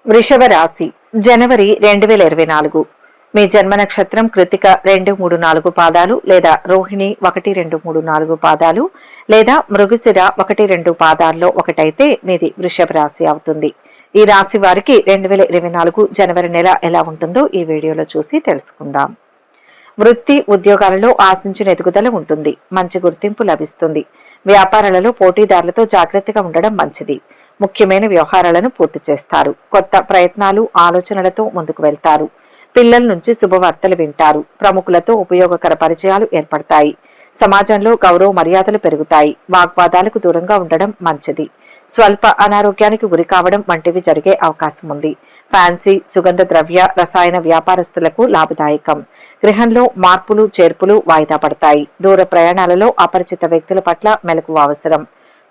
వృషభ రాశి జనవరి 2024. మీ జన్మ నక్షత్రం కృతిక 2, 3, 4 పాదాలు లేదా రోహిణి 1, 2, 3, 4 పాదాలు లేదా మృగశిర 1, 2 పాదాల్లో ఒకటైతే మీది వృషభ రాశి అవుతుంది. ఈ రాశి వారికి 2024 జనవరి నెల ఎలా ఉంటుందో ఈ వీడియోలో చూసి తెలుసుకుందాం. వృత్తి ఉద్యోగాలలో ఆశించిన ఎదుగుదల ఉంటుంది. మంచి గుర్తింపు లభిస్తుంది. వ్యాపారాలలో పోటీదారులతో జాగ్రత్తగా ఉండడం మంచిది. ముఖ్యమైన వ్యవహారాలను పూర్తి చేస్తారు. కొత్త ప్రయత్నాలు ఆలోచనలతో ముందుకు వెళ్తారు. పిల్లల నుంచి శుభవార్తలు వింటారు. ప్రముఖులతో ఉపయోగకర పరిచయాలు ఏర్పడతాయి. సమాజంలో గౌరవ మర్యాదలు పెరుగుతాయి. వాగ్వాదాలకు దూరంగా ఉండడం మంచిది. స్వల్ప అనారోగ్యానికి గురి కావడం వంటివి జరిగే అవకాశం ఉంది. ఫ్యాన్సీ, సుగంధ ద్రవ్య, రసాయన వ్యాపారస్తులకు లాభదాయకం. గృహంలో మార్పులు చేర్పులు వాయిదా పడతాయి. దూర ప్రయాణాలలో అపరిచిత వ్యక్తుల పట్ల మెలకువ అవసరం.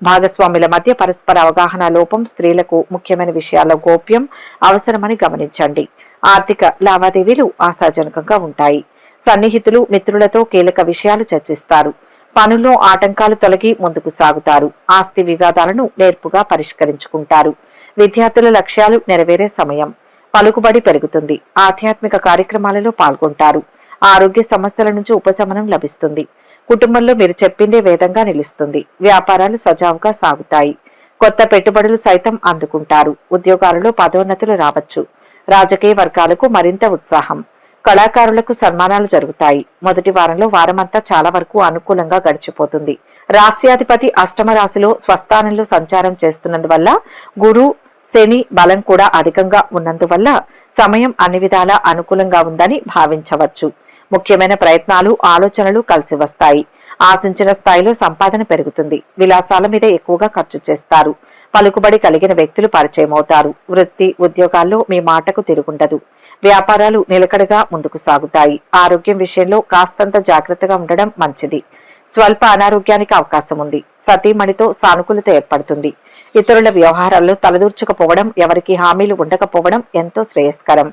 భాగస్వాముల మధ్య పరస్పర అవగాహన లోపం, స్త్రీలకు ముఖ్యమైన విషయాల్లో గోప్యం అవసరమని గమనించండి. ఆర్థిక లావాదేవీలు ఆశాజనకంగా ఉంటాయి. సన్నిహితులు మిత్రులతో కీలక విషయాలు చర్చిస్తారు. పనుల్లో ఆటంకాలు తొలగి ముందుకు సాగుతారు. ఆస్తి వివాదాలను నేర్పుగా పరిష్కరించుకుంటారు. విద్యార్థుల లక్ష్యాలు నెరవేరే సమయం. పలుకుబడి పెరుగుతుంది. ఆధ్యాత్మిక కార్యక్రమాలలో పాల్గొంటారు. ఆరోగ్య సమస్యల నుంచి ఉపశమనం లభిస్తుంది. కుటుంబంలో మీరు చెప్పిందే వేదంగా నిలుస్తుంది. వ్యాపారాలు సజావుగా సాగుతాయి. కొత్త పెట్టుబడులు సైతం అందుకుంటారు. ఉద్యోగాలలో పదోన్నతులు రావచ్చు. రాజకీయ వర్గాలకు మరింత ఉత్సాహం. కళాకారులకు సన్మానాలు జరుగుతాయి. మొదటి వారంలో వారమంతా చాలా వరకు అనుకూలంగా గడిచిపోతుంది. రాశ్యాధిపతి అష్టమ రాశిలో స్వస్థానంలో సంచారం చేస్తున్నందువల్ల గురు శని బలం కూడా అధికంగా ఉన్నందువల్ల సమయం అన్ని విధాలా అనుకూలంగా ఉందని భావించవచ్చు. ముఖ్యమైన ప్రయత్నాలు ఆలోచనలు కలిసి వస్తాయి. ఆశించిన స్థాయిలో సంపాదన పెరుగుతుంది. విలాసాల మీద ఎక్కువగా ఖర్చు చేస్తారు. పలుకుబడి కలిగిన వ్యక్తులు పరిచయం అవుతారు. వృత్తి ఉద్యోగాల్లో మీ మాటకు తిరుగుండదు. వ్యాపారాలు నిలకడగా ముందుకు సాగుతాయి. ఆరోగ్యం విషయంలో కాస్తంత జాగ్రత్తగా ఉండడం మంచిది. స్వల్ప అనారోగ్యానికి అవకాశం ఉంది. సతీమణితో సానుకూలత ఏర్పడుతుంది. ఇతరుల వ్యవహారాల్లో తలదూర్చకపోవడం, ఎవరికి హామీలు ఉండకపోవడం ఎంతో శ్రేయస్కరం.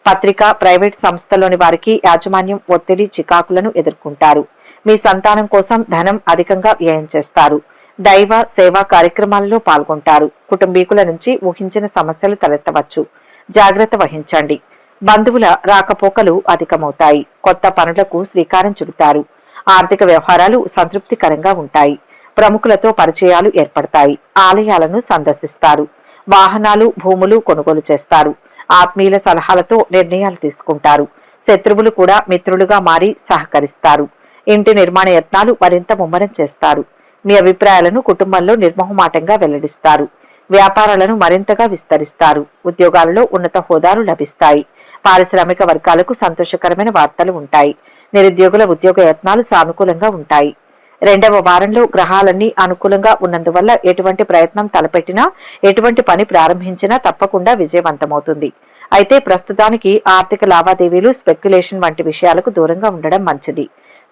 పత్రిక, ప్రైవేట్ సంస్థలోని వారికి యాజమాన్యం ఒత్తిడి, చికాకులను ఎదుర్కొంటారు. మీ సంతానం కోసం ధనం అధికంగా వ్యయం చేస్తారు. దైవ సేవా కార్యక్రమాలలో పాల్గొంటారు. కుటుంబీకుల నుంచి ఊహించిన సమస్యలు తలెత్తవచ్చు. జాగ్రత్త వహించండి. బంధువుల రాకపోకలు అధికమవుతాయి. కొత్త పనులకు శ్రీకారం చుడతారు. ఆర్థిక వ్యవహారాలు సంతృప్తికరంగా ఉంటాయి. ప్రముఖులతో పరిచయాలు ఏర్పడతాయి. ఆలయాలను సందర్శిస్తారు. వాహనాలు, భూములు కొనుగోలు చేస్తారు. ఆత్మీయుల సలహాలతో నిర్ణయాలు తీసుకుంటారు. శత్రువులు కూడా మిత్రులుగా మారి సహకరిస్తారు. ఇంటి నిర్మాణ యత్నాలు మరింత ముమ్మరం చేస్తారు. మీ అభిప్రాయాలను కుటుంబంలో నిర్మోహమాటంగా వెల్లడిస్తారు. వ్యాపారాలను మరింతగా విస్తరిస్తారు. ఉద్యోగాలలో ఉన్నత హోదాలు లభిస్తాయి. పారిశ్రామిక వర్గాలకు సంతోషకరమైన వార్తలు ఉంటాయి. నిరుద్యోగుల ఉద్యోగ యత్నాలు సానుకూలంగా ఉంటాయి. రెండవ వారంలో గ్రహాలన్నీ అనుకూలంగా ఉన్నందువల్ల ఎటువంటి ప్రయత్నం తలపెట్టినా, ఎటువంటి పని ప్రారంభించినా తప్పకుండా విజయవంతమవుతుంది. అయితే ప్రస్తుతానికి ఆర్థిక లావాదేవీలు, స్పెక్యులేషన్ వంటి విషయాలకు దూరంగా ఉండడం మంచిది.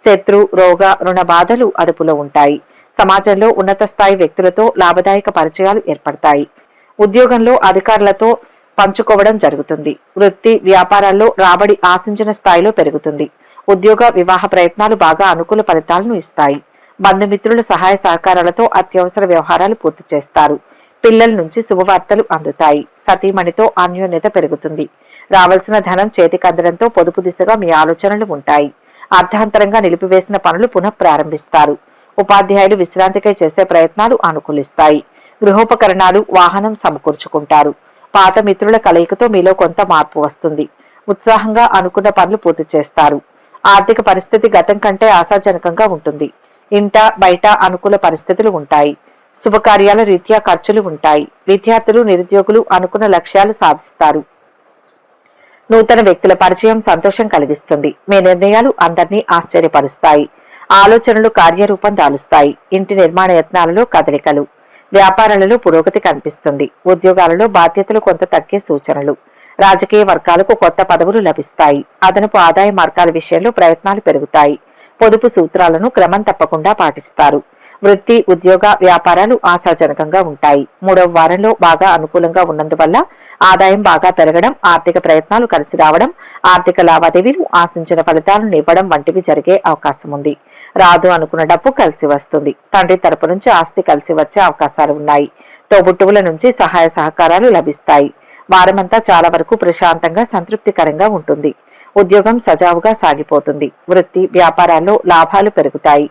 శత్రు, రోగ, రుణ బాధలు అదుపులో ఉంటాయి. సమాజంలో ఉన్నత స్థాయి వ్యక్తులతో లాభదాయక పరిచయాలు ఏర్పడతాయి. ఉద్యోగంలో అధికారులతో పంచుకోవడం జరుగుతుంది. వృత్తి వ్యాపారాల్లో రాబడి ఆశించిన స్థాయిలో పెరుగుతుంది. ఉద్యోగ వివాహ ప్రయత్నాలు బాగా అనుకూల ఫలితాలను ఇస్తాయి. బంధుమిత్రుల సహాయ సహకారాలతో అత్యవసర వ్యవహారాలు పూర్తి చేస్తారు. పిల్లల నుంచి శుభవార్తలు అందుతాయి. సతీమణితో అన్యోన్యత పెరుగుతుంది. రావాల్సిన ధనం చేతికి అందడంతో పొదుపు దిశగా మీ ఆలోచనలు ఉంటాయి. అర్ధాంతరంగా నిలిపివేసిన పనులు పునః ప్రారంభిస్తారు. ఉపాధ్యాయులు విశ్రాంతికై చేసే ప్రయత్నాలు అనుకూలిస్తాయి. గృహోపకరణాలు, వాహనం సమకూర్చుకుంటారు. పాత మిత్రుల కలయికతో మీలో కొంత మార్పు వస్తుంది. ఉత్సాహంగా అనుకున్న పనులు పూర్తి చేస్తారు. ఆర్థిక పరిస్థితి గతం కంటే ఆశాజనకంగా ఉంటుంది. ఇంట బయట అనుకూల పరిస్థితులు ఉంటాయి. శుభకార్యాల రీత్యా ఖర్చులు ఉంటాయి. విద్యార్థులు, నిరుద్యోగులు అనుకున్న లక్ష్యాలు సాధిస్తారు. నూతన వ్యక్తుల పరిచయం సంతోషం కలిగిస్తుంది. మీ నిర్ణయాలు అందరినీ ఆశ్చర్యపరుస్తాయి. ఆలోచనలు కార్యరూపం దాలుస్తాయి. ఇంటి నిర్మాణ యత్నాలలో కదలికలు. వ్యాపారాలలో పురోగతి కనిపిస్తుంది. ఉద్యోగాలలో బాధ్యతలు కొంత తగ్గే సూచనలు. రాజకీయ వర్గాలకు కొత్త పదవులు లభిస్తాయి. అదనపు ఆదాయ మార్గాల విషయంలో ప్రయత్నాలు పెరుగుతాయి. పొదుపు సూత్రాలను క్రమం తప్పకుండా పాటిస్తారు. వృత్తి ఉద్యోగ వ్యాపారాలు ఆశాజనకంగా ఉంటాయి. మూడవ వారంలో బాగా అనుకూలంగా ఉన్నందువల్ల ఆదాయం బాగా పెరగడం, ఆర్థిక ప్రయత్నాలు కలిసి రావడం, ఆర్థిక లావాదేవీలు ఆశించిన ఫలితాలను ఇవ్వడం వంటివి జరిగే అవకాశం ఉంది. రాదు అనుకున్న డబ్బు కలిసి వస్తుంది. తండ్రి తరపు నుంచి ఆస్తి కలిసి వచ్చే అవకాశాలు ఉన్నాయి. తోబుట్టువుల నుంచి సహాయ సహకారాలు లభిస్తాయి. వారమంతా చాలా వరకు ప్రశాంతంగా సంతృప్తికరంగా ఉంటుంది. ఉద్యోగం సజావుగా సాగిపోతుంది. వృత్తి వ్యాపారాల్లో లాభాలు పెరుగుతాయి.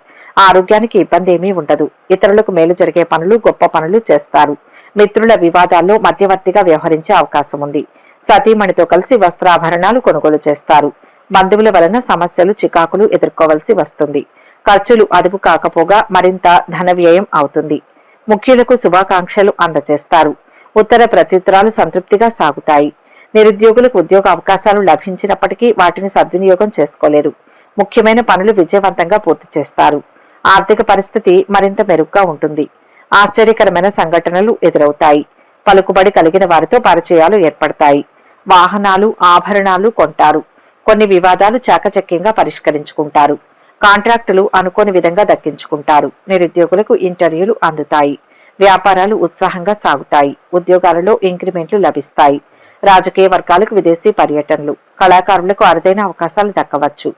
ఆరోగ్యానికి ఇబ్బంది ఏమీ ఉండదు. ఇతరులకు మేలు జరిగే పనులు, గొప్ప పనులు చేస్తారు. మిత్రుల వివాదాల్లో మధ్యవర్తిగా వ్యవహరించే అవకాశం ఉంది. సతీమణితో కలిసి వస్త్రాభరణాలు కొనుగోలు చేస్తారు. బంధువుల వలన సమస్యలు, చికాకులు ఎదుర్కోవలసి వస్తుంది. ఖర్చులు అదుపు కాకపోగా మరింత ధన వ్యయం అవుతుంది. ముఖ్యులకు శుభాకాంక్షలు అందజేస్తారు. ఉత్తర ప్రత్యుత్తరాలు సంతృప్తిగా సాగుతాయి. నిరుద్యోగులకు ఉద్యోగ అవకాశాలు లభించినప్పటికీ వాటిని సద్వినియోగం చేసుకోలేరు. ముఖ్యమైన పనులు విజయవంతంగా పూర్తి చేస్తారు. ఆర్థిక పరిస్థితి మరింత మెరుగ్గా ఉంటుంది. ఆశ్చర్యకరమైన సంఘటనలు ఎదురవుతాయి. పలుకుబడి కలిగిన వారితో పరిచయాలు ఏర్పడతాయి. వాహనాలు, ఆభరణాలు కొంటారు. కొన్ని వివాదాలు చాకచక్యంగా పరిష్కరించుకుంటారు. కాంట్రాక్టులు అనుకోని విధంగా దక్కించుకుంటారు. నిరుద్యోగులకు ఇంటర్వ్యూలు అందుతాయి. వ్యాపారాలు ఉత్సాహంగా సాగుతాయి. ఉద్యోగాలలో ఇంక్రిమెంట్లు లభిస్తాయి. రాజకీయ వర్గాలకు విదేశీ పర్యటనలు, కళాకారులకు అరుదైన అవకాశాలు దక్కవచ్చు.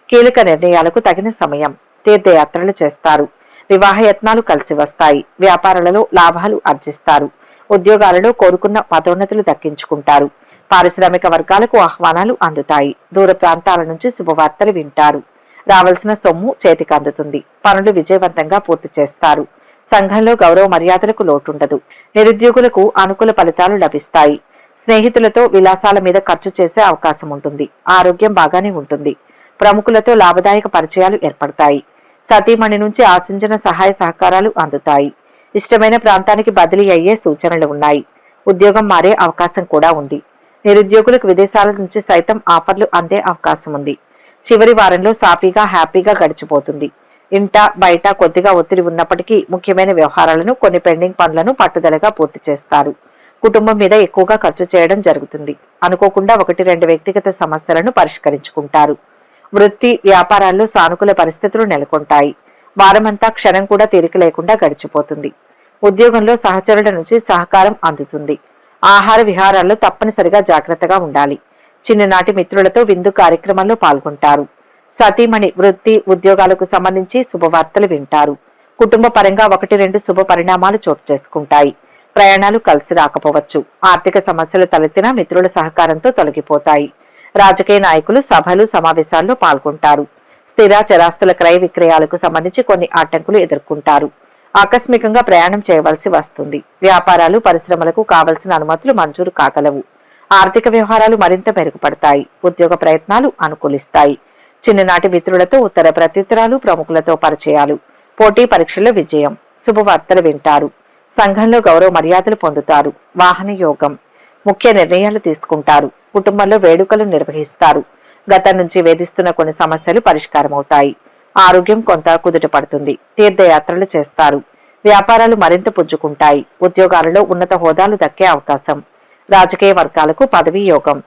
కీలక నిర్ణయాలకు తగిన సమయం. తీర్థయాత్రలు చేస్తారు. వివాహయత్నాలు కలిసి వస్తాయి. వ్యాపారాలలో లాభాలు ఆర్జిస్తారు. ఉద్యోగాలలో కోరుకున్న పదోన్నతులు దక్కించుకుంటారు. పారిశ్రామిక వర్గాలకు ఆహ్వానాలు అందుతాయి. దూర ప్రాంతాల నుంచి శుభవార్తలు వింటారు. రావాల్సిన సొమ్ము చేతికి అందుతుంది. పనులు విజయవంతంగా పూర్తి చేస్తారు. సంఘంలో గౌరవ మర్యాదలకు లోటుండదు. నిరుద్యోగులకు అనుకూల ఫలితాలు లభిస్తాయి. స్నేహితులతో విలాసాల మీద ఖర్చు చేసే అవకాశం ఉంటుంది. ఆరోగ్యం బాగానే ఉంటుంది. ప్రముఖులతో లాభదాయక పరిచయాలు ఏర్పడతాయి. సతీమణి నుంచి ఆశించిన సహాయ సహకారాలు అందుతాయి. ఇష్టమైన ప్రాంతానికి బదిలీ అయ్యే సూచనలు ఉన్నాయి. ఉద్యోగం మారే అవకాశం కూడా ఉంది. నిరుద్యోగులకు విదేశాల నుంచి సైతం ఆఫర్లు అందే అవకాశం ఉంది. చివరి వారంలో సాఫీగా, హ్యాపీగా గడిచిపోతుంది. ఇంట బయట కొద్దిగా ఒత్తిడి ఉన్నప్పటికీ ముఖ్యమైన వ్యవహారాలను, కొన్ని పెండింగ్ పనులను పట్టుదలగా పూర్తి చేస్తారు. కుటుంబం మీద ఎక్కువగా ఖర్చు చేయడం జరుగుతుంది. అనుకోకుండా 1-2 వ్యక్తిగత సమస్యలను పరిష్కరించుకుంటారు. వృత్తి వ్యాపారాల్లో సానుకూల పరిస్థితులు నెలకొంటాయి. వారమంతా క్షణం కూడా తీరిక లేకుండా గడిచిపోతుంది. ఉద్యోగంలో సహచరుల నుంచి సహకారం అందుతుంది. ఆహార విహారాల్లో తప్పనిసరిగా జాగ్రత్తగా ఉండాలి. చిన్ననాటి మిత్రులతో విందు కార్యక్రమంలో పాల్గొంటారు. సతీమణి వృత్తి ఉద్యోగాలకు సంబంధించి శుభవార్తలు వింటారు. కుటుంబ పరంగా 1-2 శుభ పరిణామాలు చోటు చేసుకుంటాయి. ప్రయాణాలు కలిసి రాకపోవచ్చు. ఆర్థిక సమస్యలు తలెత్తినా మిత్రుల సహకారంతో తొలగిపోతాయి. రాజకీయ నాయకులు సభలు, సమావేశాల్లో పాల్గొంటారు. స్థిర చరాస్తుల క్రయ విక్రయాలకు సంబంధించి కొన్ని ఆటంకులు ఎదుర్కొంటారు. ఆకస్మికంగా ప్రయాణం చేయవలసి వస్తుంది. వ్యాపారాలు, పరిశ్రమలకు కావలసిన అనుమతులు మంజూరు కాగలవు. ఆర్థిక వ్యవహారాలు మరింత మెరుగుపడతాయి. ఉద్యోగ ప్రయత్నాలు అనుకూలిస్తాయి. చిన్ననాటి మిత్రులతో ఉత్తర ప్రత్యుత్తరాలు, ప్రముఖులతో పరిచయాలు, పోటీ పరీక్షల్లో విజయం, శుభవార్తలు వింటారు. సంఘంలో గౌరవ మర్యాదలు పొందుతారు. వాహన యోగం. ముఖ్య నిర్ణయాలు తీసుకుంటారు. కుటుంబంలో వేడుకలు నిర్వహిస్తారు. గతం నుంచి వేధిస్తున్న కొన్ని సమస్యలు పరిష్కారమవుతాయి. ఆరోగ్యం కొంత కుదుట పడుతుంది. తీర్థయాత్రలు చేస్తారు. వ్యాపారాలు మరింత పుంజుకుంటాయి. ఉద్యోగాలలో ఉన్నత హోదాలు దక్కే అవకాశం. రాజకీయ వర్గాలకు పదవీ యోగం.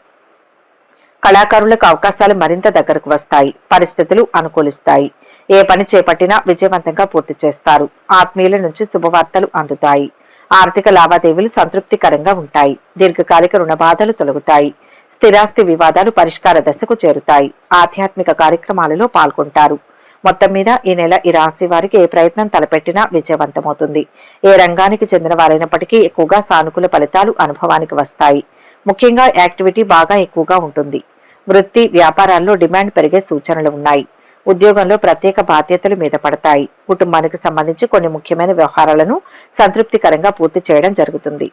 కళాకారులకు అవకాశాలు మరింత దగ్గరకు వస్తాయి. పరిస్థితులు అనుకూలిస్తాయి. ఏ పని చేపట్టినా విజయవంతంగా పూర్తి చేస్తారు. ఆత్మీయుల నుంచి శుభవార్తలు అందుతాయి. ఆర్థిక లావాదేవీలు సంతృప్తికరంగా ఉంటాయి. దీర్ఘకాలిక రుణ బాధలు తొలగుతాయి. స్థిరాస్తి వివాదాలు పరిష్కార దశకు చేరుతాయి. ఆధ్యాత్మిక కార్యక్రమాలలో పాల్గొంటారు. మొత్తం మీద ఈ నెల ఈ రాశి వారికి ఏ ప్రయత్నం తలపెట్టినా విజయవంతమవుతుంది. ఏ రంగానికి చెందిన వారైనప్పటికీ ఎక్కువగా సానుకూల ఫలితాలు అనుభవానికి వస్తాయి. ముఖ్యంగా యాక్టివిటీ బాగా ఎక్కువగా ఉంటుంది. వృత్తి వ్యాపారాల్లో డిమాండ్ పెరిగే సూచనలు ఉన్నాయి. ఉద్యోగంలో ప్రత్యేక బాధ్యతలు మీద పడతాయి. కుటుంబానికి సంబంధించి కొన్ని ముఖ్యమైన వ్యవహారాలను సంతృప్తికరంగా పూర్తి చేయడం జరుగుతుంది.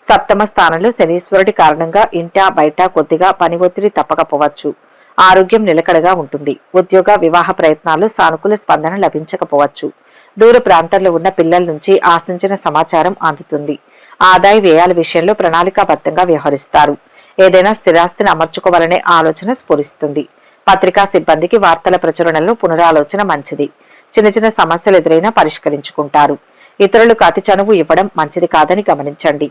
సప్తమ స్థానంలో శనీశ్వరుడి కారణంగా ఇంటా బయట కొద్దిగా పని ఒత్తిడి తప్పకపోవచ్చు. ఆరోగ్యం నిలకడగా ఉంటుంది. ఉద్యోగ వివాహ ప్రయత్నాల్లో సానుకూల స్పందన లభించకపోవచ్చు. దూర ప్రాంతాల్లో ఉన్న పిల్లల నుంచి ఆశించిన సమాచారం అందుతుంది. ఆదాయ వ్యయాల విషయంలో ప్రణాళికాబద్ధంగా వ్యవహరిస్తారు. ఏదైనా స్థిరాస్తిని అమర్చుకోవాలనే ఆలోచన స్ఫురిస్తుంది. పత్రికా సిబ్బందికి వార్తల ప్రచురణలో పునరాలోచన మంచిది. చిన్న చిన్న సమస్యలు ఎదురైనా పరిష్కరించుకుంటారు. ఇతరులకు అతి చనువు ఇవ్వడం మంచిది కాదని గమనించండి.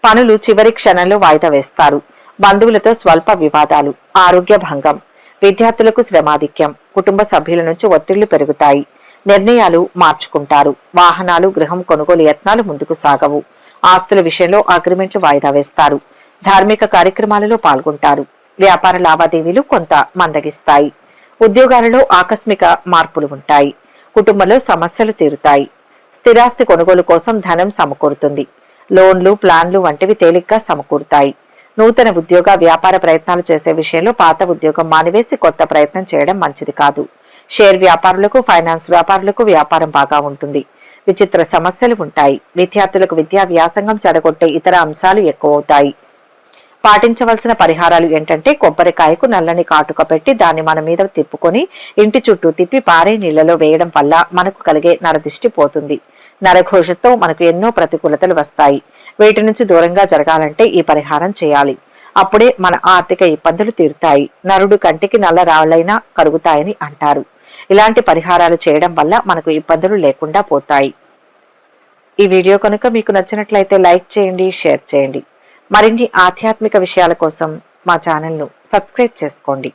పనులు చివరి క్షణంలో వాయిదా వేస్తారు. బంధువులతో స్వల్ప వివాదాలు, ఆరోగ్య భంగం, విద్యార్థులకు శ్రమాధిక్యం, కుటుంబ సభ్యుల నుంచి ఒత్తిళ్లు పెరుగుతాయి. నిర్ణయాలు మార్చుకుంటారు. వాహనాలు, గృహం కొనుగోలు యత్నాలు ముందుకు సాగవు. ఆస్తుల విషయంలో అగ్రిమెంట్లు వాయిదా వేస్తారు. ధార్మిక కార్యక్రమాలలో పాల్గొంటారు. వ్యాపార లావాదేవీలు కొంత మందగిస్తాయి. ఉద్యోగాలలో ఆకస్మిక మార్పులు ఉంటాయి. కుటుంబంలో సమస్యలు తీరుతాయి. స్థిరాస్తి కొనుగోలు కోసం ధనం సమకూరుతుంది. లోన్లు, ప్లాన్లు వంటివి తేలిగ్గా సమకూరుతాయి. నూతన ఉద్యోగ వ్యాపార ప్రయత్నాలు చేసే విషయంలో పాత ఉద్యోగం మానివేసి కొత్త ప్రయత్నం చేయడం మంచిది కాదు. షేర్ వ్యాపారులకు, ఫైనాన్స్ వ్యాపారులకు వ్యాపారం బాగా ఉంటుంది. విచిత్ర సమస్యలు ఉంటాయి. విద్యార్థులకు విద్యా వ్యాసంగం చెడగొట్టే ఇతర అంశాలు ఎక్కువవుతాయి. పాటించవలసిన పరిహారాలు ఏంటంటే, కొబ్బరికాయకు నల్లని కాటుక పెట్టి దాన్ని మన మీద తిప్పుకొని ఇంటి చుట్టూ తిప్పి పారే నీళ్లలో వేయడం వల్ల మనకు కలిగే నరదిష్టి పోతుంది. నరఘోషతో మనకు ఎన్నో ప్రతికూలతలు వస్తాయి. వీటి నుంచి దూరంగా జరగాలంటే ఈ పరిహారం చేయాలి. అప్పుడే మన ఆర్థిక ఇబ్బందులు తీరుతాయి. నరుడు కంటికి నల్ల రాళ్లైనా కరుగుతాయని అంటారు. ఇలాంటి పరిహారాలు చేయడం వల్ల మనకు ఇబ్బందులు లేకుండా పోతాయి. ఈ వీడియో కనుక మీకు నచ్చినట్లయితే లైక్ చేయండి, షేర్ చేయండి. మరిన్ని ఆధ్యాత్మిక విషయాల కోసం మా ఛానల్ను సబ్స్క్రైబ్ చేసుకోండి.